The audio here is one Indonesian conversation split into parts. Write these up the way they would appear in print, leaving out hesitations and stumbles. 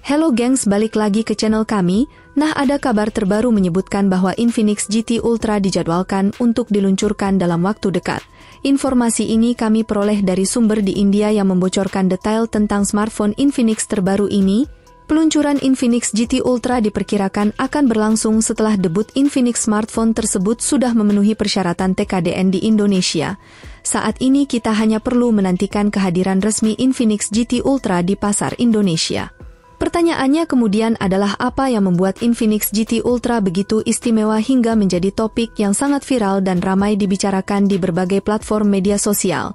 Halo gengs, balik lagi ke channel kami. Nah, ada kabar terbaru menyebutkan bahwa Infinix GT Ultra dijadwalkan untuk diluncurkan dalam waktu dekat. Informasi ini kami peroleh dari sumber di India yang membocorkan detail tentang smartphone Infinix terbaru ini. Peluncuran Infinix GT Ultra diperkirakan akan berlangsung setelah debut Infinix smartphone tersebut sudah memenuhi persyaratan TKDN di Indonesia. Saat ini kita hanya perlu menantikan kehadiran resmi Infinix GT Ultra di pasar Indonesia. Pertanyaannya kemudian adalah apa yang membuat Infinix GT Ultra begitu istimewa hingga menjadi topik yang sangat viral dan ramai dibicarakan di berbagai platform media sosial.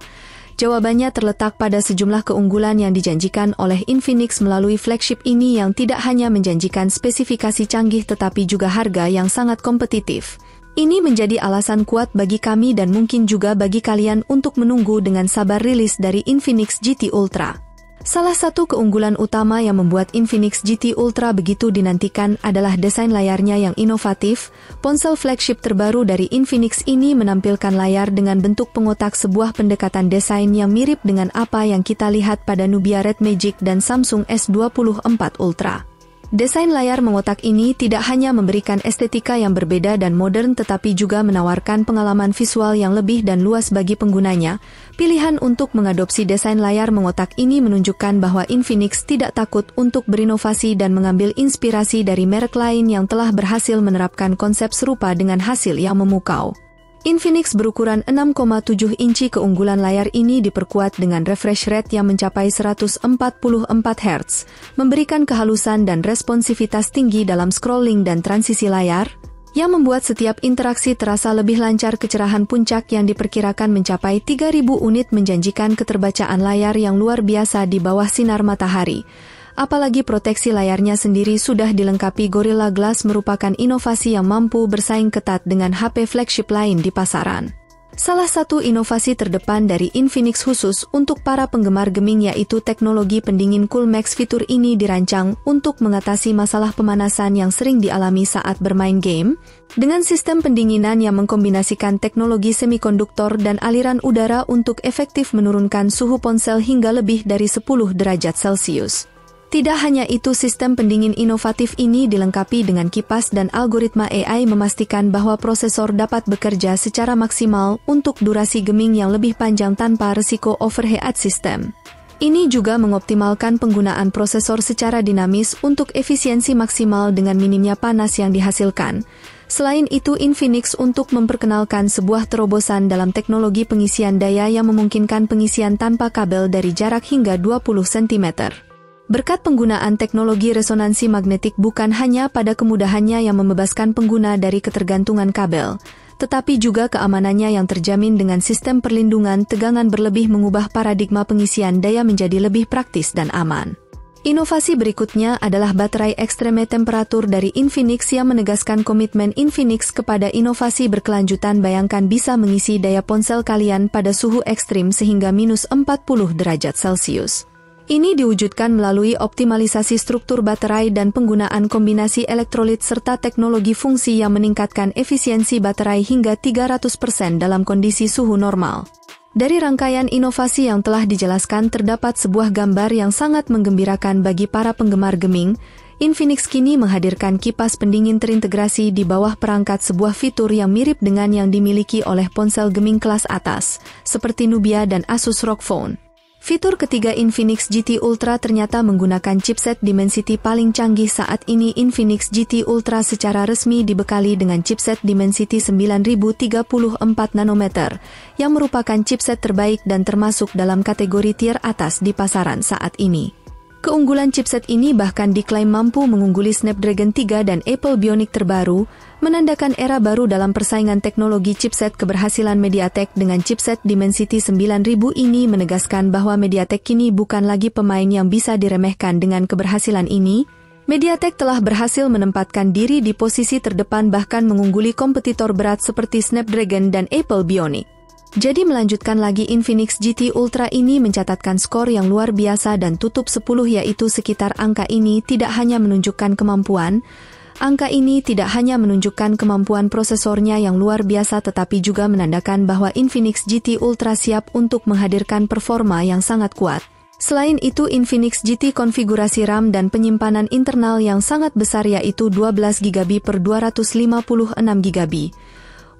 Jawabannya terletak pada sejumlah keunggulan yang dijanjikan oleh Infinix melalui flagship ini yang tidak hanya menjanjikan spesifikasi canggih tetapi juga harga yang sangat kompetitif. Ini menjadi alasan kuat bagi kami dan mungkin juga bagi kalian untuk menunggu dengan sabar rilis dari Infinix GT Ultra. Salah satu keunggulan utama yang membuat Infinix GT Ultra begitu dinantikan adalah desain layarnya yang inovatif. Ponsel flagship terbaru dari Infinix ini menampilkan layar dengan bentuk pengotak, sebuah pendekatan desain yang mirip dengan apa yang kita lihat pada Nubia Red Magic dan Samsung S24 Ultra. Desain layar mengotak ini tidak hanya memberikan estetika yang berbeda dan modern tetapi juga menawarkan pengalaman visual yang lebih dan luas bagi penggunanya. Pilihan untuk mengadopsi desain layar mengotak ini menunjukkan bahwa Infinix tidak takut untuk berinovasi dan mengambil inspirasi dari merek lain yang telah berhasil menerapkan konsep serupa dengan hasil yang memukau. Infinix berukuran 6,7 inci. Keunggulan layar ini diperkuat dengan refresh rate yang mencapai 144 Hz, memberikan kehalusan dan responsivitas tinggi dalam scrolling dan transisi layar, yang membuat setiap interaksi terasa lebih lancar. Kecerahan puncak yang diperkirakan mencapai 3000 unit menjanjikan keterbacaan layar yang luar biasa di bawah sinar matahari. Apalagi proteksi layarnya sendiri sudah dilengkapi Gorilla Glass, merupakan inovasi yang mampu bersaing ketat dengan HP flagship lain di pasaran. Salah satu inovasi terdepan dari Infinix khusus untuk para penggemar gaming yaitu teknologi pendingin Coolmax. Fitur ini dirancang untuk mengatasi masalah pemanasan yang sering dialami saat bermain game, dengan sistem pendinginan yang mengkombinasikan teknologi semikonduktor dan aliran udara untuk efektif menurunkan suhu ponsel hingga lebih dari 10 derajat Celcius. Tidak hanya itu, sistem pendingin inovatif ini dilengkapi dengan kipas dan algoritma AI memastikan bahwa prosesor dapat bekerja secara maksimal untuk durasi gaming yang lebih panjang tanpa risiko overheat sistem. Ini juga mengoptimalkan penggunaan prosesor secara dinamis untuk efisiensi maksimal dengan minimnya panas yang dihasilkan. Selain itu, Infinix untuk memperkenalkan sebuah terobosan dalam teknologi pengisian daya yang memungkinkan pengisian tanpa kabel dari jarak hingga 20 cm. Berkat penggunaan teknologi resonansi magnetik, bukan hanya pada kemudahannya yang membebaskan pengguna dari ketergantungan kabel, tetapi juga keamanannya yang terjamin dengan sistem perlindungan tegangan berlebih mengubah paradigma pengisian daya menjadi lebih praktis dan aman. Inovasi berikutnya adalah baterai ekstreme temperatur dari Infinix yang menegaskan komitmen Infinix kepada inovasi berkelanjutan. Bayangkan bisa mengisi daya ponsel kalian pada suhu ekstrim sehingga minus 40 derajat Celcius. Ini diwujudkan melalui optimalisasi struktur baterai dan penggunaan kombinasi elektrolit serta teknologi fungsi yang meningkatkan efisiensi baterai hingga 300% dalam kondisi suhu normal. Dari rangkaian inovasi yang telah dijelaskan terdapat sebuah gambar yang sangat menggembirakan bagi para penggemar gaming. Infinix kini menghadirkan kipas pendingin terintegrasi di bawah perangkat, sebuah fitur yang mirip dengan yang dimiliki oleh ponsel gaming kelas atas, seperti Nubia dan Asus ROG Phone. Fitur ketiga Infinix GT Ultra ternyata menggunakan chipset Dimensity paling canggih saat ini. Infinix GT Ultra secara resmi dibekali dengan chipset Dimensity 9034 nanometer, yang merupakan chipset terbaik dan termasuk dalam kategori tier atas di pasaran saat ini. Keunggulan chipset ini bahkan diklaim mampu mengungguli Snapdragon 3 dan Apple Bionic terbaru, menandakan era baru dalam persaingan teknologi chipset. Keberhasilan MediaTek dengan chipset Dimensity 9000 ini menegaskan bahwa MediaTek kini bukan lagi pemain yang bisa diremehkan. Dengan keberhasilan ini, MediaTek telah berhasil menempatkan diri di posisi terdepan, bahkan mengungguli kompetitor berat seperti Snapdragon dan Apple Bionic. Jadi melanjutkan lagi, Infinix GT Ultra ini mencatatkan skor yang luar biasa dan tutup 10, yaitu sekitar angka ini tidak hanya menunjukkan kemampuan prosesornya yang luar biasa tetapi juga menandakan bahwa Infinix GT Ultra siap untuk menghadirkan performa yang sangat kuat. Selain itu, Infinix GT konfigurasi RAM dan penyimpanan internal yang sangat besar yaitu 12GB per 256GB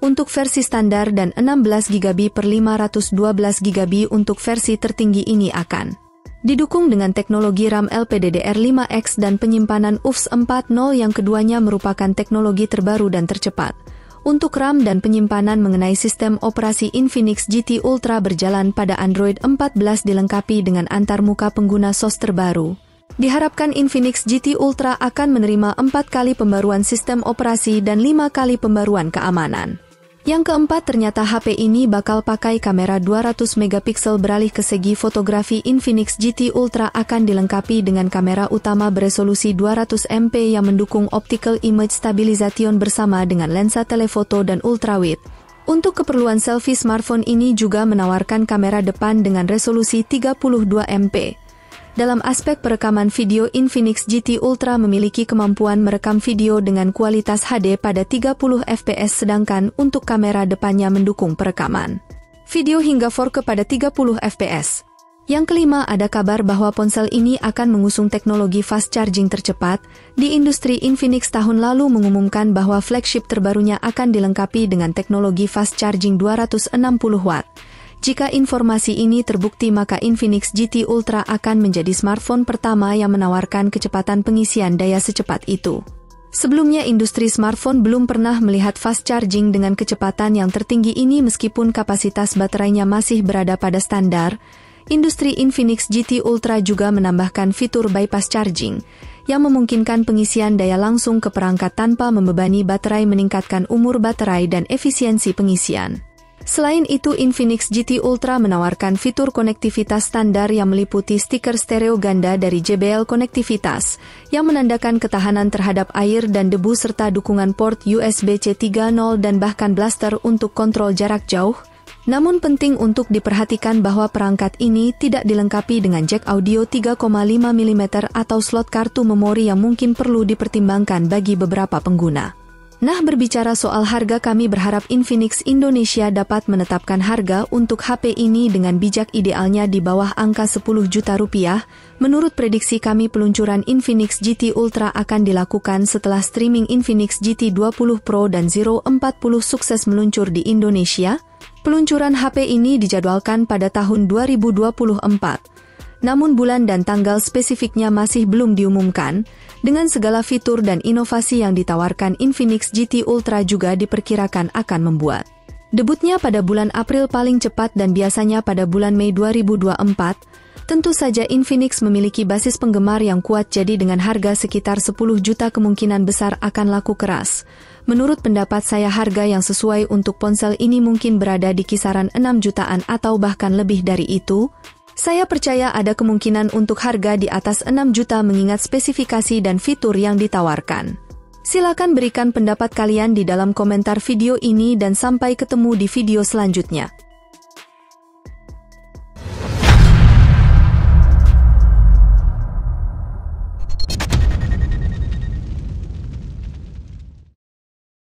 untuk versi standar dan 16GB per 512GB untuk versi tertinggi ini akan didukung dengan teknologi RAM LPDDR5X dan penyimpanan UFS 4.0 yang keduanya merupakan teknologi terbaru dan tercepat. Untuk RAM dan penyimpanan mengenai sistem operasi Infinix GT Ultra berjalan pada Android 14 dilengkapi dengan antarmuka pengguna SOS terbaru. Diharapkan Infinix GT Ultra akan menerima 4 kali pembaruan sistem operasi dan 5 kali pembaruan keamanan. Yang keempat, ternyata HP ini bakal pakai kamera 200 megapiksel beralih ke segi fotografi. Infinix GT Ultra akan dilengkapi dengan kamera utama beresolusi 200 MP yang mendukung optical image stabilization bersama dengan lensa telefoto dan ultrawide. Untuk keperluan selfie, smartphone ini juga menawarkan kamera depan dengan resolusi 32 MP. Dalam aspek perekaman video, Infinix GT Ultra memiliki kemampuan merekam video dengan kualitas HD pada 30 fps sedangkan untuk kamera depannya mendukung perekaman video hingga 4K pada 30 fps. Yang kelima, ada kabar bahwa ponsel ini akan mengusung teknologi fast charging tercepat. Di industri, Infinix tahun lalu mengumumkan bahwa flagship terbarunya akan dilengkapi dengan teknologi fast charging 260 watt. Jika informasi ini terbukti, maka Infinix GT Ultra akan menjadi smartphone pertama yang menawarkan kecepatan pengisian daya secepat itu. Sebelumnya, industri smartphone belum pernah melihat fast charging dengan kecepatan yang tertinggi ini meskipun kapasitas baterainya masih berada pada standar. Industri Infinix GT Ultra juga menambahkan fitur bypass charging yang memungkinkan pengisian daya langsung ke perangkat tanpa membebani baterai, meningkatkan umur baterai dan efisiensi pengisian. Selain itu, Infinix GT Ultra menawarkan fitur konektivitas standar yang meliputi stiker stereo ganda dari JBL Konektivitas yang menandakan ketahanan terhadap air dan debu serta dukungan port USB-C 3.0 dan bahkan blaster untuk kontrol jarak jauh. Namun penting untuk diperhatikan bahwa perangkat ini tidak dilengkapi dengan jack audio 3,5 mm atau slot kartu memori yang mungkin perlu dipertimbangkan bagi beberapa pengguna. Nah, berbicara soal harga, kami berharap Infinix Indonesia dapat menetapkan harga untuk HP ini dengan bijak, idealnya di bawah angka 10 juta rupiah. Menurut prediksi kami, peluncuran Infinix GT Ultra akan dilakukan setelah streaming Infinix GT 20 Pro dan Zero 40 sukses meluncur di Indonesia. Peluncuran HP ini dijadwalkan pada tahun 2024. Namun bulan dan tanggal spesifiknya masih belum diumumkan. Dengan segala fitur dan inovasi yang ditawarkan, Infinix GT Ultra juga diperkirakan akan membuat debutnya pada bulan April paling cepat dan biasanya pada bulan Mei 2024. Tentu saja Infinix memiliki basis penggemar yang kuat, jadi dengan harga sekitar 10 juta kemungkinan besar akan laku keras. Menurut pendapat saya, harga yang sesuai untuk ponsel ini mungkin berada di kisaran 6 jutaan atau bahkan lebih dari itu. Saya percaya ada kemungkinan untuk harga di atas 6 juta mengingat spesifikasi dan fitur yang ditawarkan. Silakan berikan pendapat kalian di dalam komentar video ini dan sampai ketemu di video selanjutnya.